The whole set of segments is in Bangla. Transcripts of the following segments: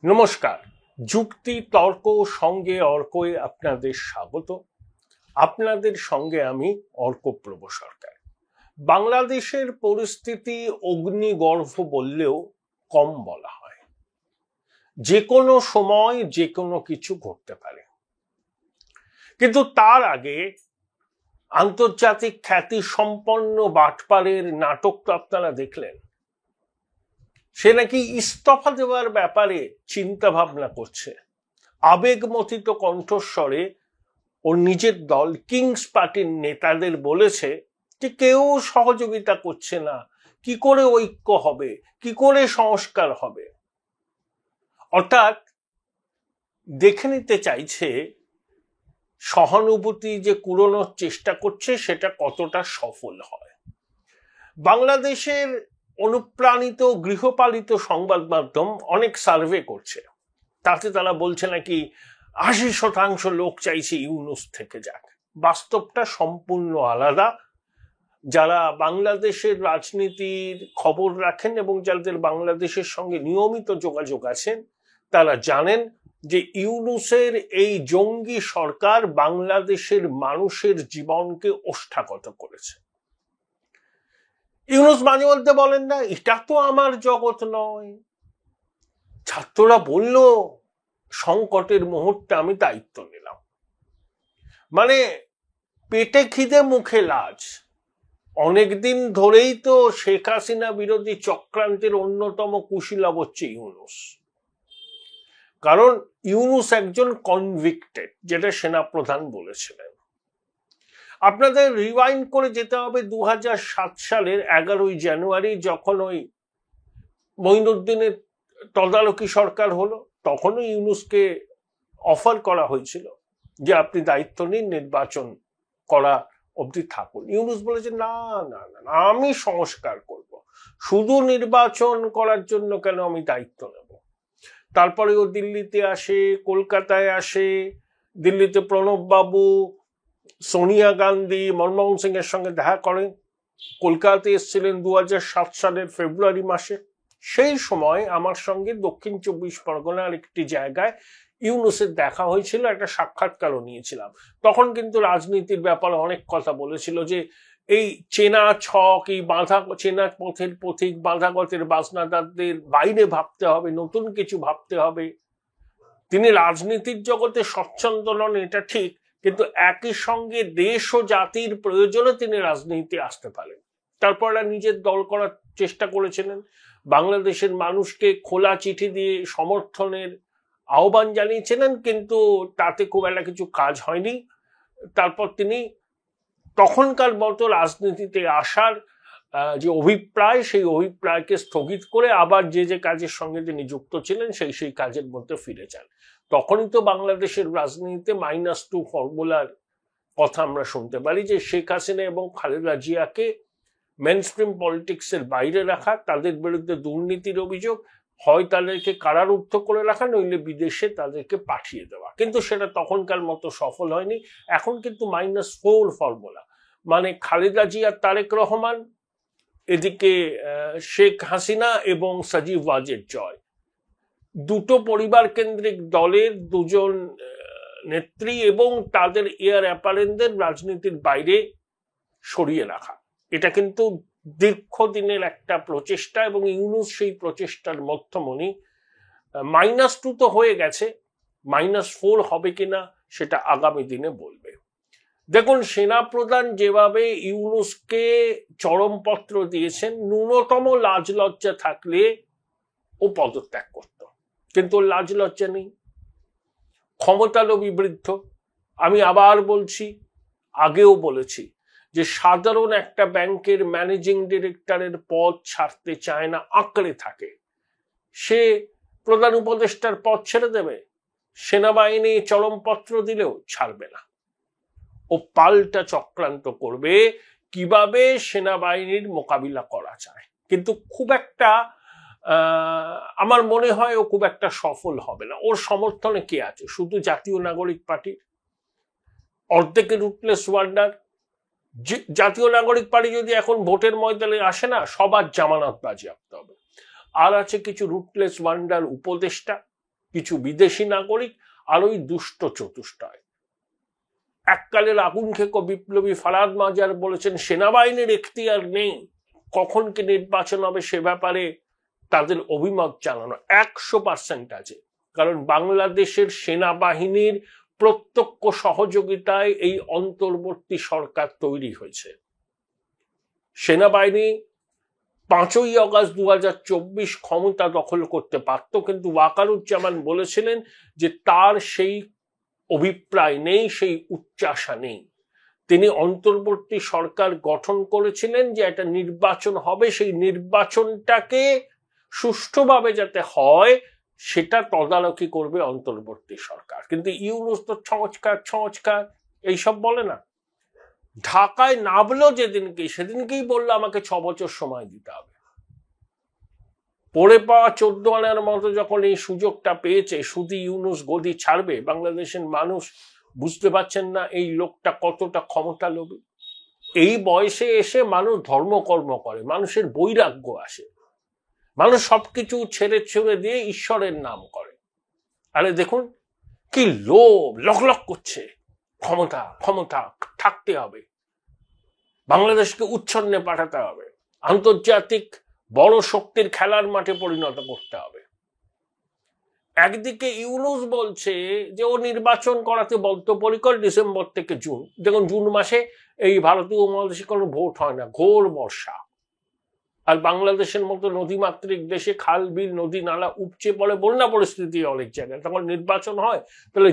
নমস্কার। যুক্তি তর্ক সঙ্গে অর্কয়ে আপনাদের স্বাগত। আপনাদের সঙ্গে আমি অর্কপ্রভ সরকার। বাংলাদেশের পরিস্থিতি অগ্নিগর্ভ বললেও কম বলা হয়। যে কোনো সময় যে কোনো কিছু ঘটতে পারে, কিন্তু তার আগে আন্তর্জাতিক খ্যাতি সম্পন্ন বাটপারের নাটক তো আপনারা দেখলেন। সে নাকি ইস্তফা দেওয়ার ব্যাপারে চিন্তা ভাবনা করছে। আবেগমথিত কণ্ঠস্বরে ওর নিজের দল কিংস পার্টির নেতাদের বলেছে যে কেউ সহযোগিতা করছে না, কি করে ঐক্য হবে, কি করে সংস্কার হবে। অর্থাৎ দেখে নিতে চাইছে সহানুভূতি যে কুড়োনোর চেষ্টা করছে সেটা কতটা সফল হয়। বাংলাদেশের অনুপ্রাণিত গৃহপালিত সংবাদ মাধ্যম অনেক সার্ভে করছে, তাতে তারা বলছে নাকি ৮০% লোক চাইছে ইউনূস থেকে যাক। বাস্তবটা সম্পূর্ণ আলাদা। যারা বাংলাদেশের রাজনীতির খবর রাখেন এবং যাদের বাংলাদেশের সঙ্গে নিয়মিত যোগাযোগ আছেন তারা জানেন যে ইউনূসের এই জঙ্গি সরকার বাংলাদেশের মানুষের জীবনকে ওষ্ঠাগত করেছে। ইউনূস মাঝে মধ্যে বলেন না, এটা তো আমার জগৎ নয়। ছাত্ররা বলল সংকটের মুহূর্তে আমি দায়িত্ব নিলাম। মানে পেটে খিদে মুখে লাজ। অনেকদিন ধরেই তো শেখ হাসিনা বিরোধী চক্রান্তের অন্যতম কুশীলব হচ্ছে ইউনূস। কারণ ইউনূস একজন কনভিক্টেড, যেটা সেনাপ্রধান বলেছিলেন। আপনাদের রিওয়াইন্ড করে যেতে হবে 2007 সালের 11ই জানুয়ারি, যখন ওই মঈনুদ্দিনের তদারকি সরকার হলো। তখনও ইউনূসকে অফার করা হয়েছিল যে আপনি দায়িত্ব নিন, নির্বাচন করা অবধি থাকুন। ইউনূস বলেছে না না না, আমি সংস্কার করব, শুধু নির্বাচন করার জন্য কেন আমি দায়িত্ব নেব। তারপরে ও দিল্লিতে আসে, কলকাতায় আসে। দিল্লিতে প্রণব বাবু, সোনিয়া গান্ধী, মনমোহন সিং এর সঙ্গে দেখা করেন। কলকাতাতে এসেছিলেন 2007 সালের ফেব্রুয়ারি মাসে। সেই সময় আমার সঙ্গে দক্ষিণ 24 পরগনার একটি জায়গায় ইউনূসের দেখা হয়েছিল, একটা সাক্ষাৎকারও নিয়েছিলাম। তখন কিন্তু রাজনীতির ব্যাপারে অনেক কথা বলেছিল, যে এই চেনা ছক, এই চেনা পথের পথিক, বাঁধাগতের বাজনাদারদের বাইরে ভাবতে হবে, নতুন কিছু ভাবতে হবে। তিনি রাজনীতির জগতে স্বচ্ছন্দ নন, এটা ঠিক, কিন্তু একই সঙ্গে দেশ ও জাতির প্রয়োজনে তিনি রাজনীতিতে আসতে পারেন। তারপর নিজের দল করার চেষ্টা করেছিলেন। বাংলাদেশের মানুষকে খোলা চিঠি দিয়ে সমর্থনের আহ্বান জানিয়েছিলেন, কিন্তু তাতে খুব একটা কিছু কাজ হয়নি। তারপর তিনি তখনকার মতো রাজনীতিতে আসার যে অভিপ্রায়, সেই অভিপ্রায়কে স্থগিত করে আবার যে যে কাজের সঙ্গে তিনি যুক্ত ছিলেন সেই কাজের মধ্যে ফিরে যান। তখনই তো বাংলাদেশের রাজনীতিতে -2 ফর্মুলার কথা আমরা শুনতে পারি, যে শেখ হাসিনা এবং খালেদা জিয়াকে মেইনস্ট্রিম পলিটিক্সের বাইরে রাখা, তাদের বিরুদ্ধে দুর্নীতির অভিযোগ, হয় তাদেরকে কারারুদ্ধ করে রাখা, নইলে বিদেশে তাদেরকে পাঠিয়ে দেওয়া। কিন্তু সেটা তখনকার মতো সফল হয়নি। এখন কিন্তু -4 ফর্মুলা, মানে খালেদা জিয়া, তারেক রহমান, এদিকে শেখ হাসিনা এবং সাজিব ওয়াজেদ জয়, দুটো পরিবার কেন্দ্রিক দলের দুজন নেত্রী এবং তাদের এয়ার অ্যাপারেন্টদের রাজনীতির বাইরে সরিয়ে রাখা। এটা কিন্তু দীর্ঘদিনের একটা প্রচেষ্টা এবং ইউনূস সেই প্রচেষ্টার মধ্যমণি। -2 তো হয়ে গেছে, -4 হবে কিনা সেটা আগামী দিনে বলবে। দেখুন, সেনাপ্রধান যেভাবে ইউনূসকে চরমপত্র দিয়েছেন, ন্যূনতম লাজ লজ্জা থাকলে ও পদত্যাগ করত, কিন্তু লাজ লজ্জা নেই, ক্ষমতালোভী বৃদ্ধ। আমি আবার বলছি, আগেও বলেছি, যে সাধারণ একটা ব্যাংকের ম্যানেজিং ডিরেক্টরের পদ ছাড়তে চায় না, আঁকড়ে থাকে। সে প্রধান উপদেষ্টার পদ ছেড়ে দেবে? সেনাবাহিনী চরমপত্র দিলেও ছাড়বে না। ও পাল্টা চক্রান্ত করবে কিভাবে সেনাবাহিনীর মোকাবিলা করা যায়। কিন্তু খুব একটা আমার মনে হয় ও খুব একটা সফল হবে না। ওর সমর্থনে কে আছে? শুধু জাতীয় নাগরিক পার্টির অর্ধেকের রুটলেস ওয়ান্ডার। জাতীয় নাগরিক পার্টি যদি এখন ভোটের ময়দানে আসে না, সবার জামানত বাজেয়াপ্ত হবে। আর আছে কিছু রুটলেস ওয়ান্ডার উপদেষ্টা, কিছু বিদেশি নাগরিক আর ওই দুষ্ট চতুষ্টয়। এককালের আগুন খেকো বিপ্লবী ফারাদ মাজার বলেছেন সেনাবাহিনীর এখতিয়ার নেই, কখন কি নির্বাচন হবে সে ব্যাপারে তাদের অভিমত জানানো 100% আছে। কারণ বাংলাদেশের সেনাবাহিনীর প্রত্যক্ষ সহযোগিতায় এই অন্তর্বর্তী সরকার তৈরি হয়েছে। সেনাবাহিনী 5ই আগস্ট 2024 ক্ষমতা দখল করতে পারত, কিন্তু ওয়াকারুজ্জামান বলেছিলেন যে তার সেই অভিপ্রায় নেই, সেই উচ্চাশা নেই। তিনি অন্তর্বর্তী সরকার গঠন করেছিলেন যে একটা নির্বাচন হবে, সেই নির্বাচনটাকে সুষ্ঠুভাবে যাতে হয় সেটা তদারকি করবে অন্তর্বর্তী সরকার। কিন্তু ইউনূস তো সংস্কার এইসব বলে না। ঢাকায় নামলো সেদিনকেই বললো আমাকে 6 বছর সময় দিতে হবে। পড়ে পাওয়া 14 আনার মতো যখন এই সুযোগটা পেয়েছে, শুধু ইউনূস গদি ছাড়বে, বাংলাদেশের মানুষ বুঝতে পারছেন না এই লোকটা কতটা ক্ষমতা লোভী। এই বয়সে এসে মানুষ ধর্মকর্ম করে, মানুষের বৈরাগ্য আসে, মানুষ সবকিছু ছেড়ে ছুড়ে দিয়ে ঈশ্বরের নাম করে। আরে দেখুন কি লোভ, লক করছে, ক্ষমতা ক্ষমতা থাকতে হবে, বাংলাদেশকে উচ্ছন্নে পাঠাতে হবে, আন্তর্জাতিক বড় শক্তির খেলার মাঠে পরিণত করতে হবে। একদিকে ইউনূস বলছে যে ও নির্বাচন করাতে বদ্ধপরিকর, ডিসেম্বর থেকে জুন। দেখুন জুন মাসে এই ভারতীয় উপমহাদেশে কোনো ভোট হয় না, ঘোর বর্ষা। আর বাংলাদেশের মতো নদীমাতৃক দেশে খাল বিল নদী নালা উপচে পড়ে, বন্যা পরিস্থিতি অনেক জায়গায়, তখন নির্বাচন হয়। তাহলে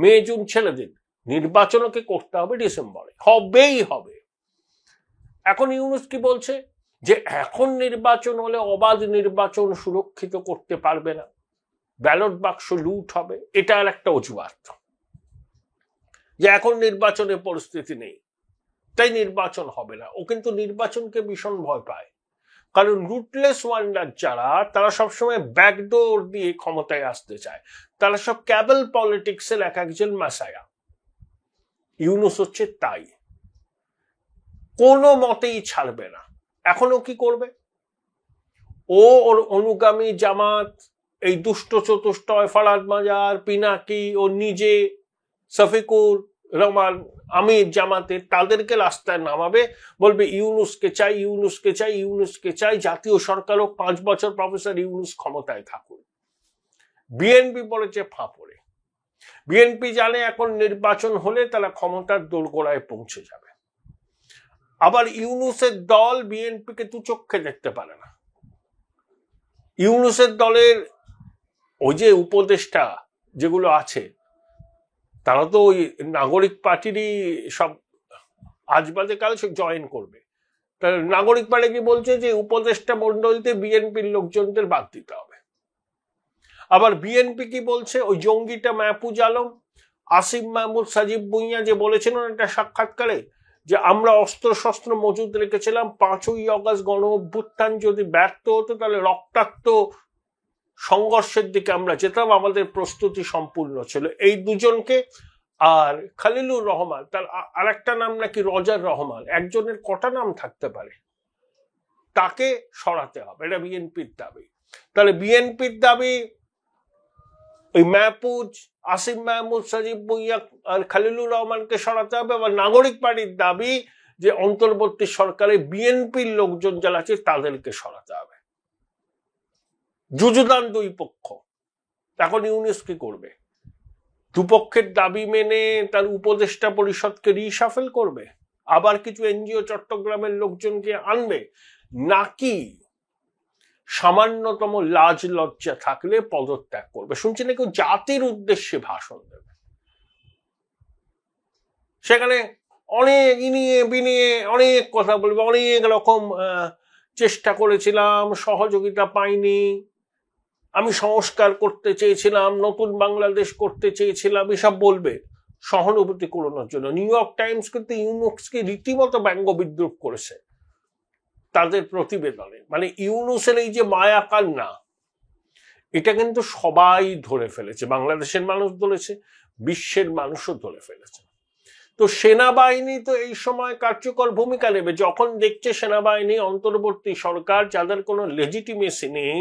মে জুন ছেড়ে দিন, নির্বাচনকে করতে হবে ডিসেম্বরে, হবেই হবে। এখন ইউনূস কি বলছে যে এখন নির্বাচন হলে অবাধ নির্বাচন সুরক্ষিত করতে পারবে না, ব্যালট বাক্স লুট হবে। এটা আর একটা অজুহাত যে এখন নির্বাচনের পরিস্থিতি নেই তাই নির্বাচন হবে না। ও কিন্তু নির্বাচনকে ভীষণ ভয় পায়, কারণ রুটলেস ওয়ান্ডার যারা, তারা সবসময় ব্যাকডোর দিয়ে ক্ষমতায় আসতে চায়, তারা সব ক্যাবেল পলিটিক্সের এক একজন মাসায়া। ইউনূস হচ্ছে তাই, কোনো মতেই ছাড়বে না। এখনো কি করবে, ওর অনুগামী জামাত, এই দুষ্ট চতুষ্টয় ফারাদ মাজার, পিনাকি, ও নিজে, শফিকুর রহমান, আমির জামাতে, তাদেরকে রাস্তায় নামাবে, বলবে ইউনূসকে চাই, ইউনূসকে চাই, ইউনূসকে চাই, জাতীয় সরকারও 5 বছর প্রফেসর ইউনূস ক্ষমতায় থাকুন। বিএনপি বলেছে ফাঁপড়ে। বিএনপি জানে এখন নির্বাচন হলে তারা ক্ষমতার দোরগোড়ায় পৌঁছে যাবে। আবার ইউনূসের দল বিএনপিকে দু চক্ষে দেখতে পারে না। ইউনূসের দলের ওই যে উপদেষ্টা যেগুলো আছে, তারা তো ওই নাগরিক পার্টিরই সব, আজ বাদে কাল সে জয়েন করবে। তার নাগরিক পার্টি কি বলছে যে উপদেষ্টা মন্ডলীতে বিএনপির লোকজনদের বাদ দিতে হবে। আবার বিএনপি কি বলছে, ওই জঙ্গিটা মাহফুজ আলম, আসিফ মাহমুদ, সাজিব ভুঁইয়া যে বলেছিলেন একটা সাক্ষাৎকারে যে আমরা অস্ত্র শস্ত্র মজুদ রেখেছিলাম, 5ই আগস্ট গণ অভ্যুত্থান যদি ব্যর্থ হতো তাহলে রক্তাক্ত সংঘর্ষের দিকে আমরা যেতাম, আমাদের প্রস্তুতি সম্পূর্ণ ছিল। এই দুজনকে, আর খলিলুর রহমান, তার আরেকটা নাম নাকি রজার রহমান, একজনের কটা নাম থাকতে পারে, তাকে সরাতে হবে, এটা বিএনপির দাবি। তাহলে বিএনপির দাবি ওই মাহফুজ, আসিফ মাহমুদ, সাজিব ভুঁইয়া আর খলিলুর রহমানকে সরাতে হবে। আবার নাগরিক পার্টির দাবি যে অন্তর্বর্তী সরকারে বিএনপির লোকজন যারা আছে তাদেরকে সরাতে হবে। যুযুদান দুই পক্ষ। এখন ইউনূস কি করবে? দুপক্ষের দাবি মেনে তার উপদেষ্টা পরিষদকে রিশাফেল করবে, আবার কিছু এনজিও চট্টগ্রামের লোকজনকে আনবে, নাকি সামান্যতম লাজ লজ্জা থাকলে পদত্যাগ করবে? শুনছি নাকি জাতির উদ্দেশ্যে ভাষণ দেবে, সেখানে অনেক ইনিয়ে বিনিয়ে অনেক কথা বলবে, অনেক রকম চেষ্টা করেছিলাম, সহযোগিতা পাইনি, আমি সংস্কার করতে চেয়েছিলাম, নতুন বাংলাদেশ করতে চেয়েছিলাম, এসব বলবে সহানুভূতি কুড়ানোর জন্য। নিউ ইয়র্ক টাইমস কিন্তু ইউনূসকে রীতিমতো ব্যঙ্গ বিদ্রুপ করেছে তাদের প্রতিবেদনে। মানে ইউনূসের এই যে মায়া কান্না, এটা কিন্তু সবাই ধরে ফেলেছে, বাংলাদেশের মানুষ ধরেছে, বিশ্বের মানুষও ধরে ফেলেছে। তো সেনাবাহিনী তো এই সময় কার্যকর ভূমিকা নেবে। যখন দেখছে সেনাবাহিনী অন্তর্বর্তী সরকার যাদের কোনো লেজিটিমেসি নেই,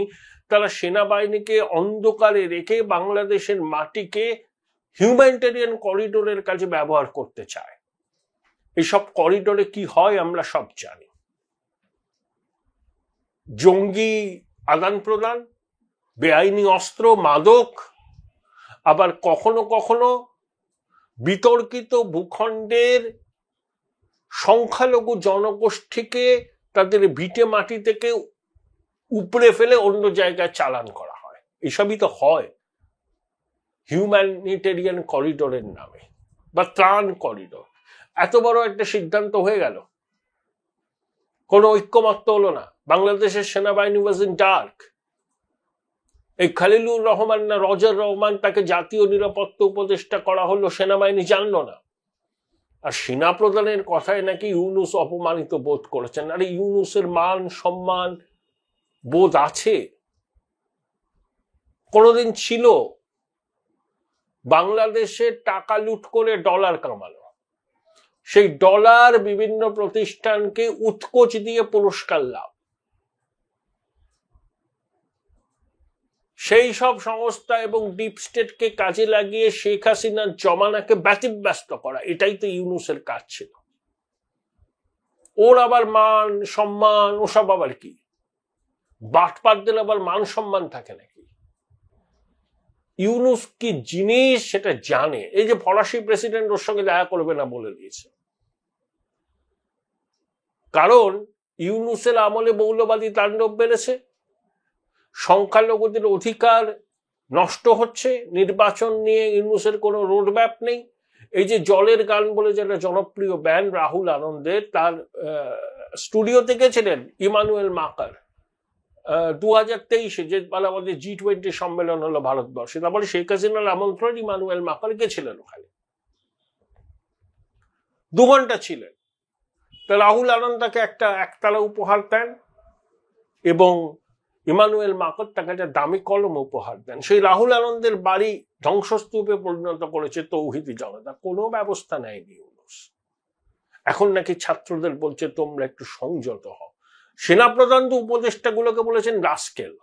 তারা সেনাবাহিনীকে অন্ধকারে রেখে বাংলাদেশের মাটিকে হিউম্যানিটেরিয়ান করিডোরের কাজে ব্যবহার করতে চায়। এইসব করিডোরে কি হয় আমরা সব জানি। জঙ্গি আদান প্রদান, বেআইনি অস্ত্র, মাদক, আবার কখনো কখনো বিতর্কিত ভূখণ্ডের সংখ্যালঘু জনগোষ্ঠীকে তাদের ভিটে মাটি থেকে উপড়ে ফেলে অন্য জায়গায় চালান করা হয়। এসবই তো হয় হিউম্যানিটেরিয়ান করিডোরের নামে বা ত্রাণ করিডোর। এত বড় একটা সিদ্ধান্ত হয়ে গেল, কোনো ঐক্যমত্য হলো না। বাংলাদেশের সেনাবাহিনী ওয়াজ ইন ডার্ক। এই খলিলুর রহমান না রজার রহমান, তাকে জাতীয় নিরাপত্তা উপদেষ্টা করা হলো, সেনাবাহিনী জানলো না। আর সেনা প্রধানের কথায় নাকি ইউনূস অপমানিত বোধ করেছেন। আরে ইউনূসের মান সম্মান বোধ আছে? কোনদিন ছিল? বাংলাদেশে টাকা লুট করে ডলার কামানো, সেই ডলার বিভিন্ন প্রতিষ্ঠানকে উৎকোচ দিয়ে পুরস্কার লাভ, সেই সব সংস্থা এবং ডিপ স্টেটকে কাজে লাগিয়ে শেখ হাসিনার জমানাকে ব্যতিব্যস্ত করা, এটাই তো ইউনূসের কাজ ছিল। ওর আবার মান সম্মান ওসব আবার কি? বাটপারদের আবার মান সম্মান থাকে নাকি? ইউনূস কি জিনিস সেটা জানে। এই যে ফরাসি প্রেসিডেন্ট ওর সঙ্গে দেখা করবে না বলে দিয়েছে, কারণ ইউনূসের আমলে মৌলবাদী তাণ্ডব বেড়েছে, সংখ্যালঘুদের অধিকার নষ্ট হচ্ছে, নির্বাচন নিয়ে ইউনূসের কোনো রোডম্যাপ নেই। এই যে জলের গান বলে যেটা জনপ্রিয় ব্যান্ড রাহুল আনন্দের, তার স্টুডিওতে গেছিলেন ইমানুয়েল মাকার 2023-এ, যে আমাদের G20 সম্মেলন হলো ভারতবর্ষে, তারপরে শেখ হাসিনার আমন্ত্রণ ইমানুয়েল মাকার গেছিলেন ওখানে, 2 ঘন্টা ছিলেন। তা রাহুল আনন্দ তাকে একটা একতলা উপহার দেন এবং ইমানুয়েল মাকার তাকে একটা দামি কলম উপহার দেন। সেই রাহুল আনন্দের বাড়ি ধ্বংসস্তূপে পরিণত করেছে তৌহিদি জনতা। কোনো ব্যবস্থা নেয়নি ইউনূস। এখন নাকি ছাত্রদের বলছে তোমরা একটু সংযত হও। সেনাপ্রধান তো উপদেষ্টাগুলোকে বলেছেন রাস্কেল।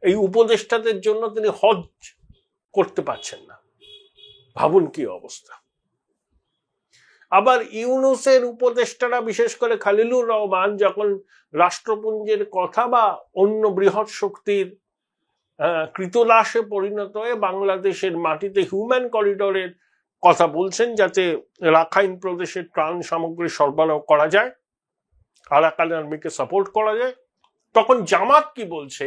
এই উপদেষ্টাদের জন্য তিনি হজ করতে পারছেন না। ভাবুন কি অবস্থা। আবার ইউনূসের উপদেষ্টারা, বিশেষ করে খলিলুর রহমান, যখন রাষ্ট্রপুঞ্জের কথা বা অন্য বৃহৎ শক্তির কৃতদাসে পরিণত হয়ে বাংলাদেশের মাটিতে হিউম্যান করিডোরের কথা বলছেন, যাতে রাখাইন প্রদেশের ত্রাণ সামগ্রী সরবরাহ করা যায়, আরাকান আর্মিকে সাপোর্ট করা যায়, তখন জামাত কি বলছে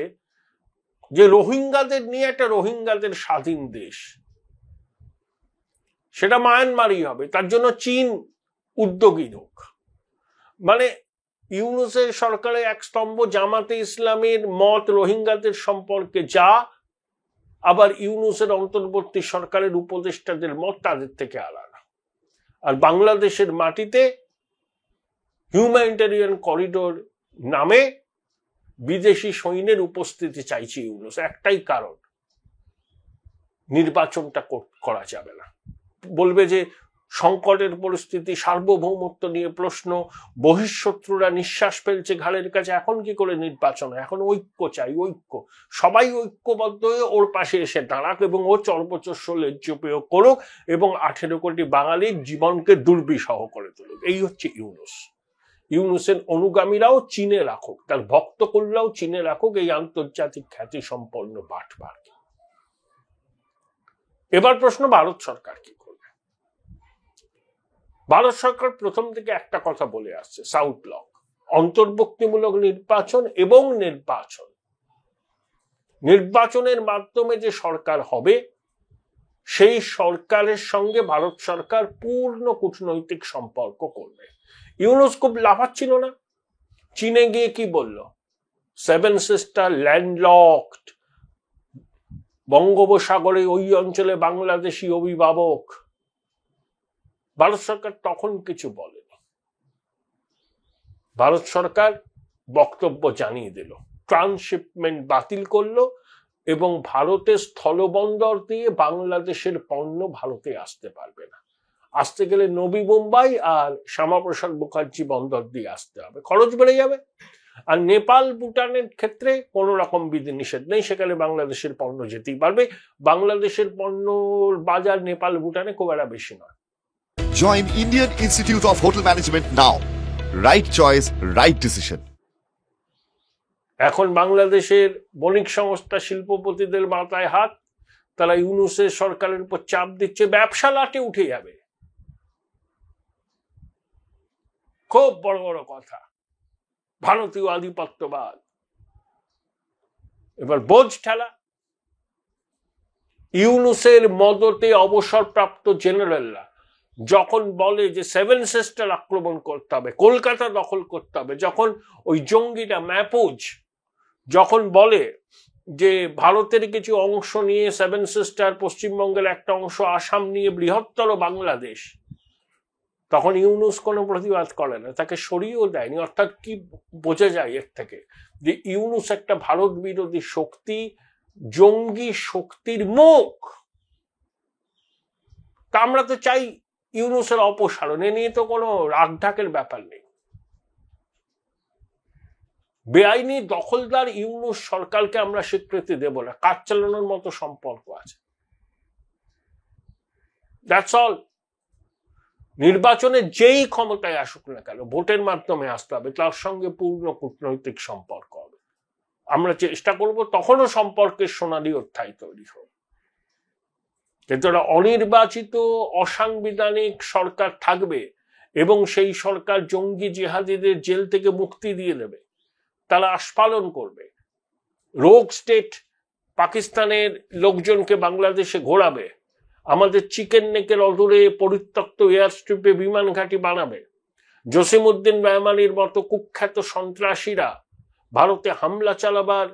যে রোহিঙ্গাদের নিয়ে একটা রোহিঙ্গাদের স্বাধীন দেশ, সেটা মায়ানমারই হবে, তার জন্য চীন উদ্যোগী হোক। মানে ইউনূসের সরকারের এক স্তম্ভ জামাতে ইসলামের মত রোহিঙ্গাদের সম্পর্কে যা, আবার ইউনূসের অন্তর্বর্তী সরকারের উপদেষ্টাদের মত তাদের থেকে আলাদা। আর বাংলাদেশের মাটিতে হিউম্যানিটেরিয়ান করিডোর নামে বিদেশি সৈন্যের উপস্থিতি চাইছে ইউনূস। একটাই কারণ, নির্বাচনটা করা যাবে না। বলবে যে সংকটের পরিস্থিতি, সার্বভৌমত্ব নিয়ে প্রশ্ন, বহিঃশত্রুরা নিঃশ্বাস ফেলছে ঘাড়ের কাছে, এখন কি করে নির্বাচন? এখন ঐক্য চাই, ঐক্য। সবাই ঐক্যবদ্ধ হয়ে ওর পাশে এসে দাঁড়াক এবং ও সর্বোচ্চ লেজ্জ প্রয়োগ করুক এবং 18 কোটি বাঙালির জীবনকে দুর্বিষহ করে তুলুক। এই হচ্ছে ইউনূস। ইউনূসের অনুগামীরাও চীনে রাখুক, তার ভক্ত কল্যাও চীনে রাখুক এই আন্তর্জাতিক খ্যাতি সম্পন্ন বাটপার। এবার প্রশ্ন, ভারত সরকার কি করবে? ভারত সরকার প্রথম থেকে একটা কথা বলে আসছে, সাউথ ব্লক, অন্তর্ভুক্তিমূলক নির্বাচন এবং নির্বাচনের মাধ্যমে যে সরকার হবে সেই সরকারের সঙ্গে ভারত সরকার পূর্ণ কূটনৈতিক সম্পর্ক করবে। ইউনূস খুব লাফাচ্ছিল না? চীনে গিয়ে কি বলল? 7 সিস্টার ল্যান্ডলকড, বঙ্গোপসাগরে ওই অঞ্চলে বাংলাদেশি অভিভাবক। ভারত সরকার তখন কিছু বলেনি। ভারত সরকার বক্তব্য জানিয়ে দিল, ট্রান্সশিপমেন্ট বাতিল করলো এবং ভারতের স্থলবন্দর দিয়ে বাংলাদেশের পণ্য ভারতে আসতে পারবে না। আসতে গেলে নবী মুম্বাই আর শ্যামাপ্রসাদ মুখার্জি বন্দর দিয়ে আসতে হবে, খরচ বেড়ে যাবে। আর নেপাল ভুটানের ক্ষেত্রে কোনো রকম বিধিনিষেধ নেই, সেখানে বাংলাদেশের পণ্য যেতেই পারবে। বাংলাদেশের পণ্যর বাজার নেপাল ভুটানে খুব একটা বেশি নয়। Join Indian Institute of Hotel Management now. Right choice, right decision. এখন বাংলাদেশের বণিক সংস্থা শিল্পপতিদের মাথায় হাত, তারা ইউনূসের সরকারের উপর চাপ দিচ্ছে, ব্যবসা লাটে উঠে যাবে। খুব বড় বড় কথা, ভারতীয় আধিপত্যবাদ। এবার বোঝ ঠেলা। ইউনূসের মদতে অবসরপ্রাপ্ত জেনারেলরা যখন বলে যে 7 সিস্টার আক্রমণ করতে হবে, কলকাতা দখল করতে হবে, যখন ওই জঙ্গিটা ম্যাপুজ যখন বলে যে ভারতের কিছু অংশ নিয়ে 7 সিস্টার, পশ্চিমবঙ্গের একটা অংশ আসাম নিয়ে বৃহত্তর বাংলাদেশ, তখন ইউনূস কোনো প্রতিবাদ করে না, তাকে সরিয়েও দেয়নি। অর্থাৎ কি বোঝা যায় এর থেকে, যে ইউনূস একটা ভারত বিরোধী শক্তি, জঙ্গি শক্তির মুখ। তা আমরা তো চাই ইউনূসের অপসারণ, এ নিয়ে তো কোনো রাগঢাকের ব্যাপার নেই। বেআইনি দখলদার ইউনূস সরকারকে আমরা স্বীকৃতি দেব না, কাজ চালানোর মতো সম্পর্ক আছে, দ্যাটস অল। নির্বাচনে যেই ক্ষমতায় আসুক না কেন, ভোটের মাধ্যমে আসতে হবে, তার সঙ্গে পূর্ণ কূটনৈতিক সম্পর্ক হবে। আমরা চেষ্টা করব তখনও সম্পর্কের সোনালী অধ্যায় তৈরি হবে, কিন্তু একটা অনির্বাচিত অসাংবিধানিক সরকার থাকবে এবং সেই সরকার জঙ্গি জিহাদিদের জেল থেকে মুক্তি দিয়ে দেবে, তারা আস্ফালন করবে, রোগ স্টেট পাকিস্তানের লোকজনকে বাংলাদেশে ঘোরাবে, আমাদের চিকেন নেকের অদূরে পরিত্যক্ত এয়ার স্ট্রিপে বিমান ঘাঁটি বানাবে, জসিমউদ্দিন বেমানির মতো কুখ্যাত সন্ত্রাসীরা ভারতে হামলা চালাবার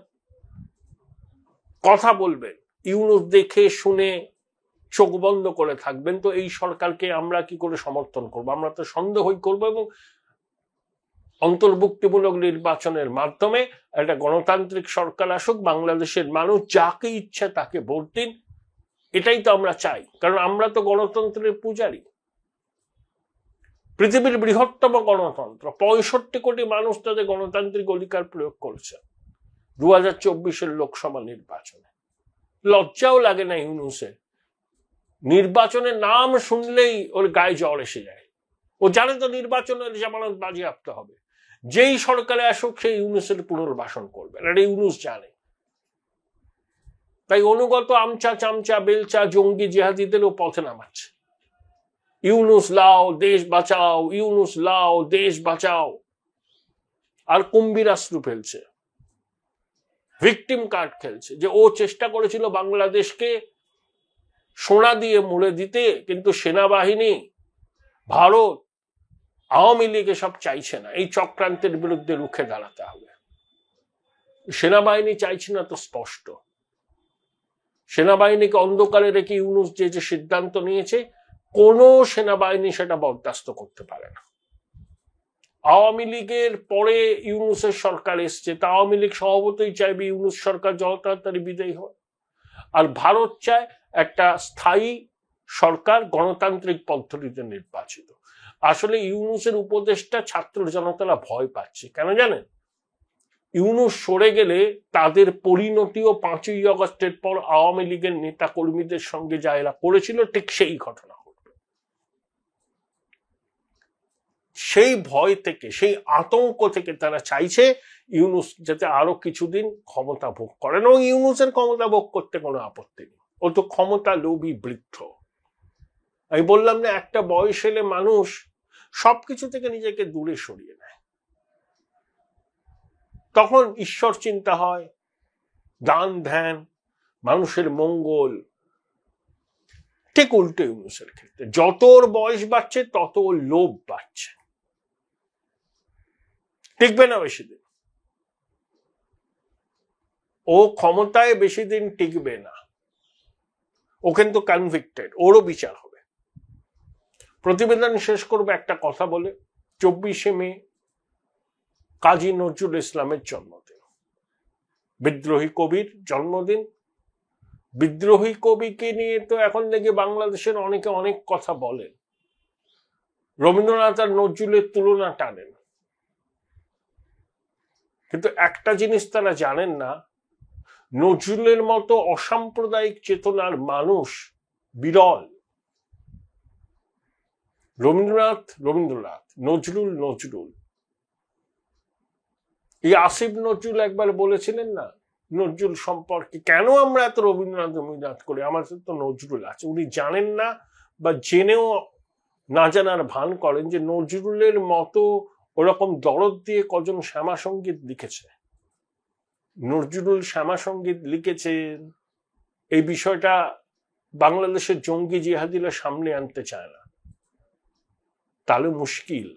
কথা বলবেন, ইউনূস দেখে শুনে চোখ বন্ধ করে থাকবেন। তো এই সরকারকে আমরা কি করে সমর্থন করব? আমরা তো সন্দেহই করব, এবং অন্তর্ভুক্তিমূলক নির্বাচনের মাধ্যমে একটা গণতান্ত্রিক সরকার আসুক, বাংলাদেশের মানুষ যাকে ইচ্ছা তাকে ভোট দিন, এটাই তো আমরা চাই। কারণ আমরা তো গণতন্ত্রের পূজারী, পৃথিবীর বৃহত্তম গণতন্ত্র, 65 কোটি মানুষ তাদের গণতান্ত্রিক অধিকার প্রয়োগ করেছে 2024-এর লোকসভা নির্বাচনে। লজ্জাও লাগে না ইউনূসের? নির্বাচনের নাম শুনলেই ওর গায়ে জ্বর এসে যায়। ও জানে তো নির্বাচনের জামানত বাজেয়াপ্ত হবে, যেই সরকারে আসুক সেই ইউনূসের পুনর্বাসন করবে, এটা ইউনূস জানে। তাই অনুগত আমচা চামচা বেলচা জঙ্গি জিহাদিদেরও পথে নামাচ্ছে, ইউনূস লাও দেশ বাঁচাও, ইউনূস লাও দেশ বাঁচাও, আর কুম্ভীরাস্ত্র ফেলছে, ভিকটিম কার্ড খেলছে, যে ও চেষ্টা করেছিল বাংলাদেশকে সোনা দিয়ে মুড়ে দিতে, কিন্তু সেনাবাহিনী, ভারত, আওয়ামী লীগ এসব চাইছে না। এই চক্রান্তের বিরুদ্ধে রুখে দাঁড়াতে হবে। সেনাবাহিনী চাইছে না তো স্পষ্ট। সেনাবাহিনীকে অন্ধকারে রেখে ইউনূস যে সিদ্ধান্ত নিয়েছে, কোনো সেনাবাহিনী সেটা বরদাস্ত করতে পারে না। আওয়ামী লীগের পরে ইউনূসের সরকার এসছে, তা আওয়ামী লীগ স্বভাবতই চাইবে ইউনূস সরকার যত তাড়াতাড়ি বিদায়ী হয়। আর ভারত চায় একটা স্থায়ী সরকার গণতান্ত্রিক পদ্ধতিতে নির্বাচিত। আসলে ইউনূসের উপদেষ্টা ছাত্র জনতারা ভয় পাচ্ছে, কেন জানেন? ইউনূস সরে গেলে তাদের পরিণতিও 5ই আগস্টের পর আওয়ামী লীগের নেতা কর্মীদের সঙ্গে যা এরা করেছিল ঠিক সেই ঘটনা ঘটবে। সেই ভয় থেকে, সেই আতঙ্ক থেকে তারা চাইছে ইউনূস যাতে আরো কিছুদিন ক্ষমতা ভোগ করেন, এবং ইউনূসের ক্ষমতা ভোগ করতে কোনো আপত্তি নেই, ও তো ক্ষমতা লোভী বৃদ্ধ। আমি বললাম না, একটা বয়স এলে মানুষ সবকিছু থেকে নিজেকে দূরে সরিয়ে নেয়, তখন ঈশ্বর চিন্তা হয়, দান ধ্যান, মানুষের মঙ্গল। ঠিক উল্টো ইউনূসের ক্ষেত্রে, যত ওর বয়স বাড়ছে তত ওর লোভ বাড়ছে, টিকবে না বেশি দিন, ও ক্ষমতায় বেশি দিন টিকবে না। ও কিন্তু কনভিক্টেড, ওরও বিচার হবে। প্রতিবেদন শেষ করবে একটা কথা বলে, 24শে মে কাজী নজরুল ইসলামের জন্মদিন, বিদ্রোহী কবির জন্মদিন। বিদ্রোহী কবিকে নিয়ে তো এখন দেখে বাংলাদেশের অনেকে অনেক কথা বলেন, রবীন্দ্রনাথ আর নজরুলের তুলনা টানেন, কিন্তু একটা জিনিস তারা জানেন না, নজরুলের মতো অসাম্প্রদায়িক চেতনার মানুষ বিরল। রবীন্দ্রনাথ রবীন্দ্রনাথ, নজরুল নজরুল। এই আসিফ নজরুল একবার বলেছিলেন না নজরুল সম্পর্কে, কেন আমরা এত রবীন্দ্রনাথ রবীন্দ্রনাথ করি, আমার তো নজরুল আছে। উনি জানেন না বা জেনেও না জানার ভান করেন যে নজরুলের মতো ওরকম দরদ দিয়ে কজন শ্যামা সঙ্গীত লিখেছে। নজরুল শ্যামা সঙ্গীত লিখেছেন, এই বিষয়টা বাংলাদেশের জঙ্গি জিহাদিরা সামনে আনতে চায় না, তাহলে মুশকিল।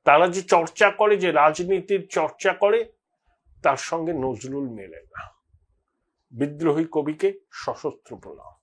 তারা যে চর্চা করে, যে রাজনীতির চর্চা করে, তার সঙ্গে নজরুল মেলে না। বিদ্রোহী কবিকে সশস্ত্র প্রণাম।